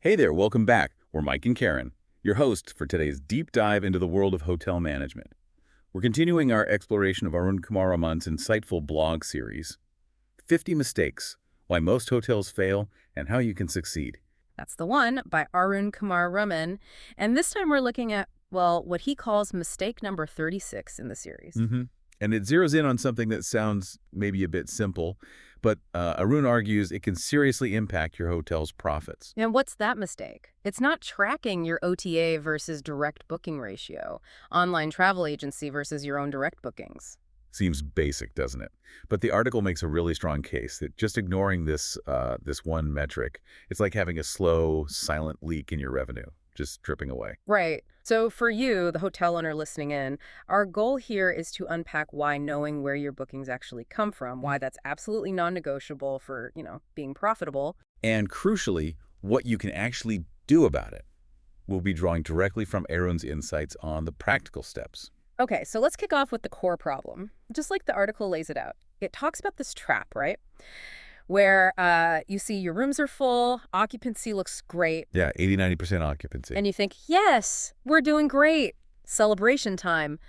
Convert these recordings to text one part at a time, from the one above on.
Hey there, welcome back. We're Mike and Karen, your hosts for today's deep dive into the world of hotel management. We're continuing our exploration of Arun Kumar Raman's insightful blog series, 50 Mistakes, Why Most Hotels Fail and How You Can Succeed. That's the one, by Arun Kumar Raman. And this time we're looking at, well, what he calls mistake number 36 in the series. And it zeroes in on something that sounds maybe a bit simple, but Arun argues it can seriously impact your hotel's profits. And what's that mistake? It's not tracking your OTA versus direct booking ratio, online travel agency versus your own direct bookings. Seems basic, doesn't it? But the article makes a really strong case that just ignoring this one metric, it's like having a slow, silent leak in your revenue, just dripping away. Right. So for you, the hotel owner listening in, our goal here is to unpack why knowing where your bookings actually come from, why that's absolutely non-negotiable for, being profitable. And crucially, what you can actually do about it. We'll be drawing directly from Arun's insights on the practical steps. Okay, so let's kick off with the core problem. Just like the article lays it out. It talks about this trap, right? Where you see your rooms are full, occupancy looks great, Yeah, 80–90% occupancy. and you think, yes, we're doing great, celebration time.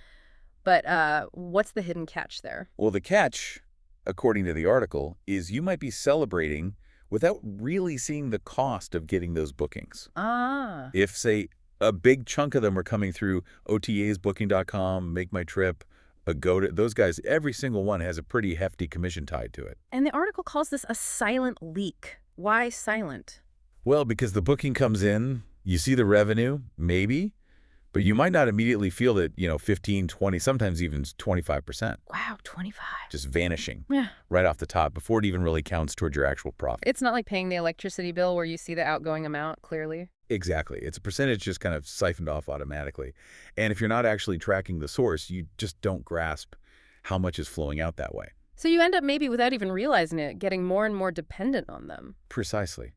But what's the hidden catch there? Well, the catch, according to the article, is you might be celebrating without really seeing the cost of getting those bookings. Ah, If, say, a big chunk of them are coming through OTAs, Booking.com, Make My Trip, Agoda, those guys, every single one has a pretty hefty commission tied to it. and the article calls this a silent leak. Why silent? Well, because the booking comes in, you see the revenue, maybe, but you might not immediately feel that, 15, 20, sometimes even 25% Wow, 25. just vanishing Yeah. right off the top before it even really counts toward your actual profit. It's not like paying the electricity bill where you see the outgoing amount clearly. Exactly. It's a percentage just kind of siphoned off automatically. And if you're not actually tracking the source, you just don't grasp how much is flowing out that way. So you end up maybe without even realizing it, getting more and more dependent on them. Precisely.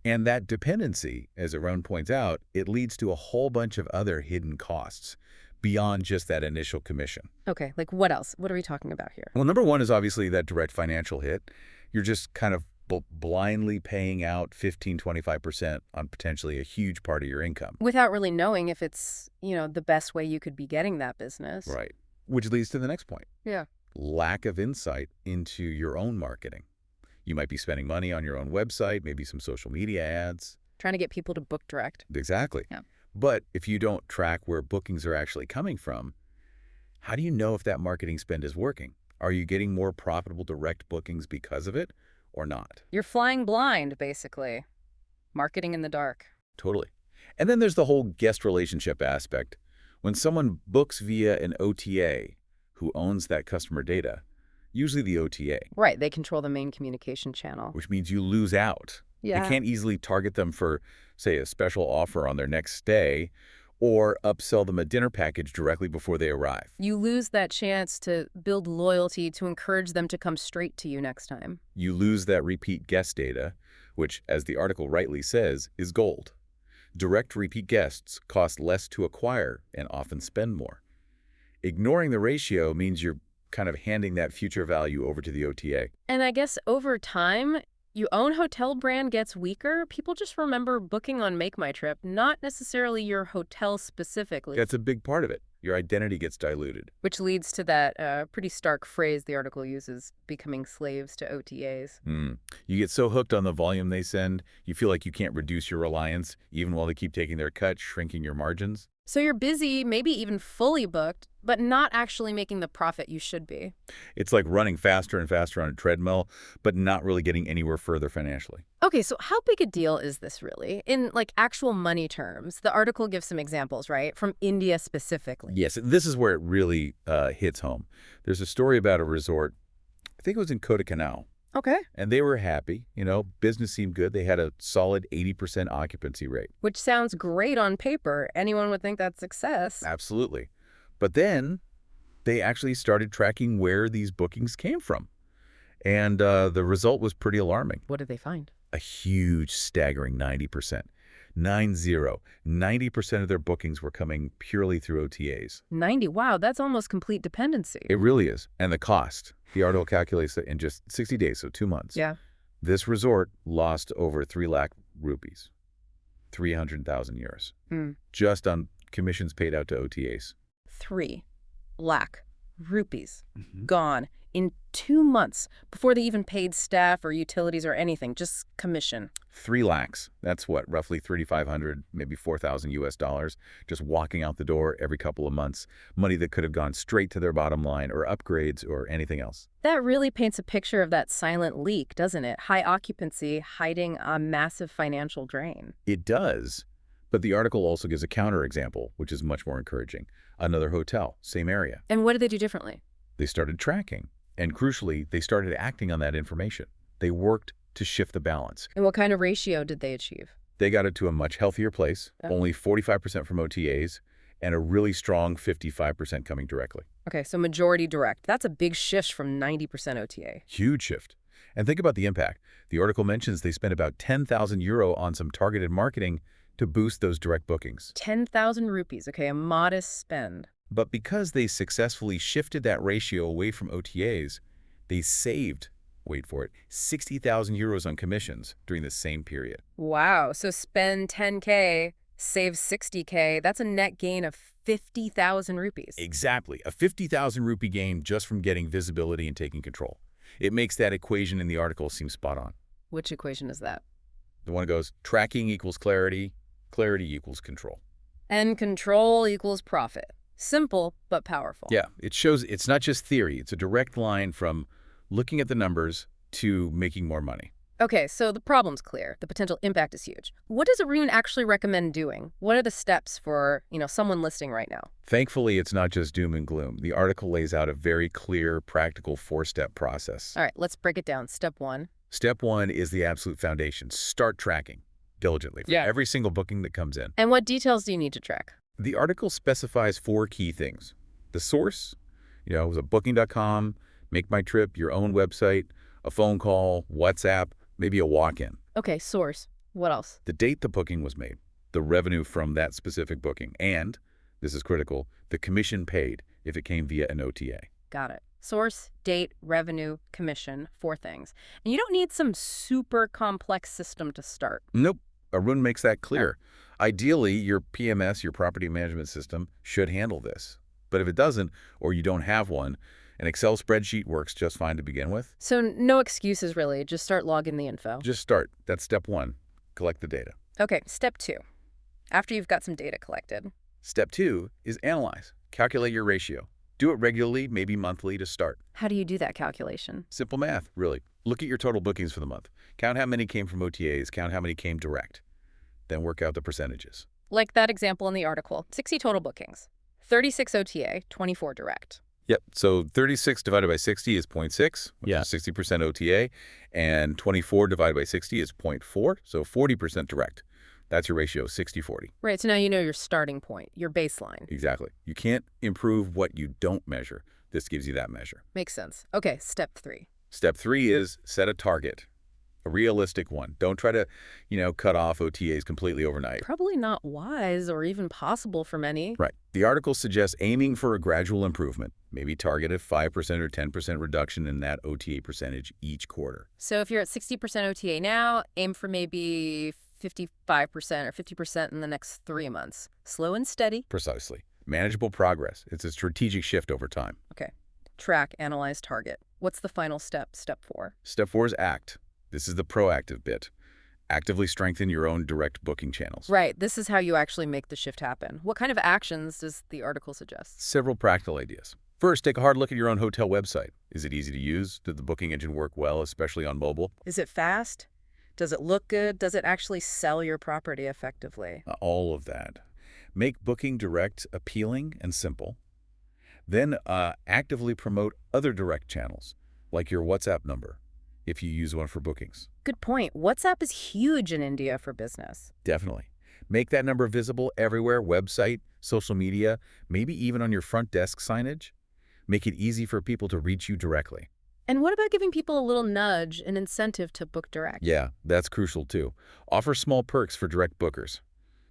And that dependency, as Arun points out, it leads to a whole bunch of other hidden costs beyond just that initial commission. Okay, like what else? What are we talking about here? Well, number one is obviously that direct financial hit. You're just kind of blindly paying out 15–25% on potentially a huge part of your income. Without really knowing if it's, the best way you could be getting that business. Right. Which leads to the next point. Yeah. Lack of insight into your own marketing. You might be spending money on your own website, maybe some social media ads. Trying to get people to book direct. Exactly. Yeah. But if you don't track where bookings are actually coming from, how do you know if that marketing spend is working? Are you getting more profitable direct bookings because of it or not? You're flying blind, basically. Marketing in the dark. Totally. And then there's the whole guest relationship aspect. When someone books via an OTA who owns that customer data, usually the OTA, Right, they control the main communication channel. which means you lose out. Yeah. You can't easily target them for, say, a special offer on their next stay or upsell them a dinner package directly before they arrive. You lose that chance to build loyalty, to encourage them to come straight to you next time. You lose that repeat guest data, which, as the article rightly says, is gold. Direct repeat guests cost less to acquire and often spend more. Ignoring the ratio means you're kind of handing that future value over to the OTA. And I guess over time, your own hotel brand gets weaker. People just remember booking on Make My Trip, not necessarily your hotel specifically. That's a big part of it. Your identity gets diluted. Which leads to that pretty stark phrase the article uses, becoming slaves to OTAs. You get so hooked on the volume they send, you feel like you can't reduce your reliance, even while they keep taking their cut, shrinking your margins. So you're busy, maybe even fully booked, but not actually making the profit you should be. It's like running faster and faster on a treadmill, but not really getting anywhere further financially. Okay, so how big a deal is this really? In actual money terms, the article gives some examples, right? From India specifically. Yes, this is where it really hits home. There's a story about a resort, I think it was in Kodaikanal, Okay. and they were happy. Business seemed good. They had a solid 80% occupancy rate. Which sounds great on paper. Anyone would think that's success. Absolutely. But then they actually started tracking where these bookings came from. And the result was pretty alarming. What did they find? A huge, staggering 90%. 90% of their bookings were coming purely through OTAs. 90, wow, that's almost complete dependency. It really is. And the cost, the article calculates that in just 60 days, so 2 months, Yeah. this resort lost over 3 lakh rupees. 300,000 euros. Hmm. Just on commissions paid out to OTAs. 3 lakh rupees Mhm. gone in 2 months before they even paid staff or utilities or anything, just commission. 3 lakhs. That's what, roughly 3,500, maybe 4,000 US dollars, just walking out the door every couple of months. Money that could have gone straight to their bottom line or upgrades or anything else. That really paints a picture of that silent leak, doesn't it? High occupancy hiding a massive financial drain. It does. But the article also gives a counterexample, which is much more encouraging. Another hotel, same area. And what did they do differently? They started tracking. And crucially, they started acting on that information. They worked to shift the balance. And what kind of ratio did they achieve? They got it to a much healthier place, Oh. only 45% from OTAs, and a really strong 55% coming directly. Okay, so majority direct. That's a big shift from 90% OTA. Huge shift. And think about the impact. The article mentions they spent about 10,000 euro on some targeted marketing to boost those direct bookings. 10,000 rupees, okay, a modest spend. But because they successfully shifted that ratio away from OTAs, they saved, wait for it, 60,000 euros on commissions during the same period. Wow, so spend 10K, save 60K. That's a net gain of 50,000 rupees. Exactly. A 50,000 rupee gain just from getting visibility and taking control. It makes that equation in the article seem spot on. Which equation is that? The one goes, tracking equals clarity, clarity equals control. And control equals profit. Simple, but powerful. Yeah, it shows it's not just theory. It's a direct line from looking at the numbers to making more money. Okay, so the problem's clear. The potential impact is huge. What does Arun actually recommend doing? What are the steps for, someone listening right now? Thankfully, it's not just doom and gloom. The article lays out a very clear, practical 4-step process. All right, let's break it down. Step 1. Step 1 is the absolute foundation. Start tracking diligently for every single booking that comes in. And what details do you need to track? The article specifies 4 key things. The source, was a booking.com, Make My Trip, your own website, a phone call, WhatsApp, maybe a walk-in. Okay, source. What else? The date the booking was made, the revenue from that specific booking, and, this is critical, the commission paid if it came via an OTA. Got it. Source, date, revenue, commission, 4 things. And you don't need some super complex system to start. Nope. Arun makes that clear. Ideally, your PMS, your property management system, should handle this. But if it doesn't, or you don't have one, an Excel spreadsheet works just fine to begin with. So no excuses, really. Just start logging the info. Just start. That's step 1. Collect the data. Okay, step 2. After you've got some data collected. Step 2 is analyze. Calculate your ratio. Do it regularly, maybe monthly to start. How do you do that calculation? Simple math, really. Look at your total bookings for the month. Count how many came from OTAs. Count how many came direct. Then work out the percentages. Like that example in the article. 60 total bookings. 36 OTA, 24 direct. Yep. So 36 divided by 60 is 0.6, which is 60% OTA, and 24 divided by 60 is 0.4, so 40% direct. That's your ratio, 60-40. Right, so now you know your starting point, your baseline. Exactly. You can't improve what you don't measure. This gives you that measure. Makes sense. Okay, step 3. Step 3 is set a target, a realistic one. Don't try to, cut off OTAs completely overnight. Probably not wise or even possible for many. Right. The article suggests aiming for a gradual improvement, maybe target a 5% or 10% reduction in that OTA percentage each quarter. So if you're at 60% OTA now, aim for maybe 55% or 50% in the next 3 months. Slow and steady. Precisely. Manageable progress. It's a strategic shift over time. Okay. Track, analyze, target. What's the final step? Step 4. Step 4 is act. This is the proactive bit. Actively strengthen your own direct booking channels. Right. This is how you actually make the shift happen. What kind of actions does the article suggest? Several practical ideas. First, take a hard look at your own hotel website. Is it easy to use? Did the booking engine work well, especially on mobile? Is it fast? Does it look good? Does it actually sell your property effectively? All of that. Make booking direct appealing and simple. Then actively promote other direct channels, like your WhatsApp number, if you use one for bookings. Good point. WhatsApp is huge in India for business. Definitely. Make that number visible everywhere, website, social media, maybe even on your front desk signage. Make it easy for people to reach you directly. And what about giving people a little nudge, an incentive to book direct? Yeah, that's crucial too. Offer small perks for direct bookers.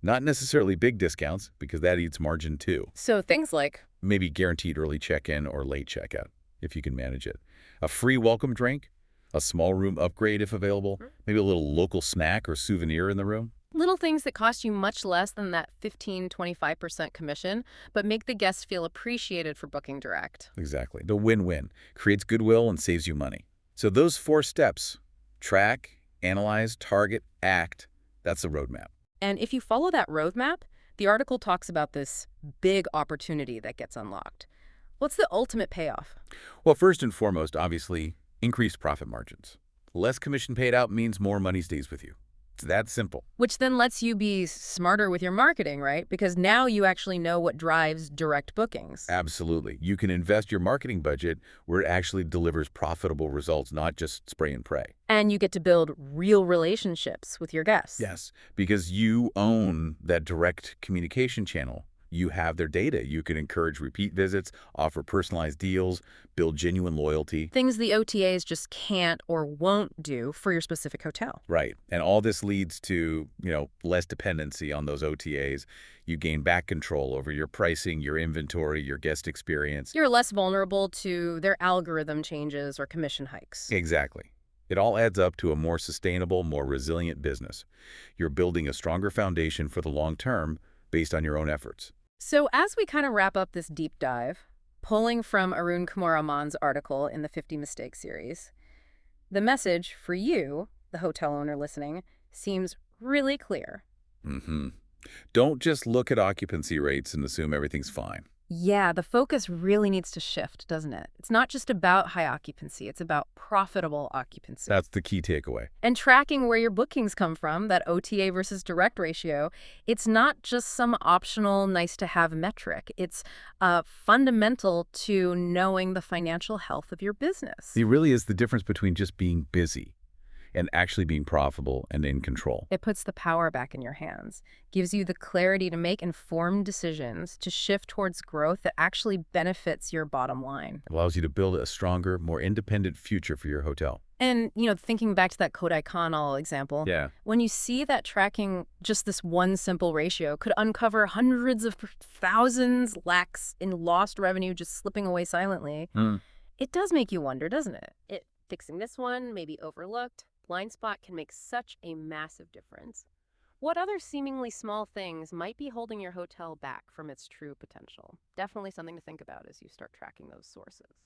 Not necessarily big discounts, because that eats margin too. So things like? Maybe guaranteed early check-in or late checkout, if you can manage it. A free welcome drink, a small room upgrade if available, maybe a little local snack or souvenir in the room. Little things that cost you much less than that 15–25% commission, but make the guest feel appreciated for booking direct. Exactly. The win-win. Creates goodwill and saves you money. So those 4 steps, track, analyze, target, act, that's the roadmap. And if you follow that roadmap, the article talks about this big opportunity that gets unlocked. What's the ultimate payoff? Well, first and foremost, obviously, increased profit margins. Less commission paid out means more money stays with you. It's that simple. Which then lets you be smarter with your marketing, right? Because now you actually know what drives direct bookings. Absolutely. You can invest your marketing budget where it actually delivers profitable results, not just spray and pray. And you get to build real relationships with your guests. Yes, because you own that direct communication channel. You have their data. You can encourage repeat visits, offer personalized deals, build genuine loyalty. Things the OTAs just can't or won't do for your specific hotel. Right. And all this leads to, less dependency on those OTAs. You gain back control over your pricing, your inventory, your guest experience. You're less vulnerable to their algorithm changes or commission hikes. Exactly. It all adds up to a more sustainable, more resilient business. You're building a stronger foundation for the long term based on your own efforts. So as we kind of wrap up this deep dive, pulling from Arun Kumar Raman's article in the 50 Mistakes series, the message for you, the hotel owner listening, seems really clear. Don't just look at occupancy rates and assume everything's fine. Yeah, the focus really needs to shift, doesn't it? It's not just about high occupancy, it's about profitable occupancy. That's the key takeaway. And tracking where your bookings come from, that OTA versus direct ratio, it's not just some optional nice-to-have metric. It's fundamental to knowing the financial health of your business. It really is the difference between just being busy and actually being profitable and in control. It puts the power back in your hands, gives you the clarity to make informed decisions, to shift towards growth that actually benefits your bottom line. It allows you to build a stronger, more independent future for your hotel. And, thinking back to that Kodaikanal example, when you see that tracking just this one simple ratio could uncover hundreds of thousands lakhs in lost revenue just slipping away silently, it does make you wonder, doesn't it? Fixing this one, maybe overlooked, blind spot can make such a massive difference. What other seemingly small things might be holding your hotel back from its true potential? Definitely something to think about as you start tracking those sources.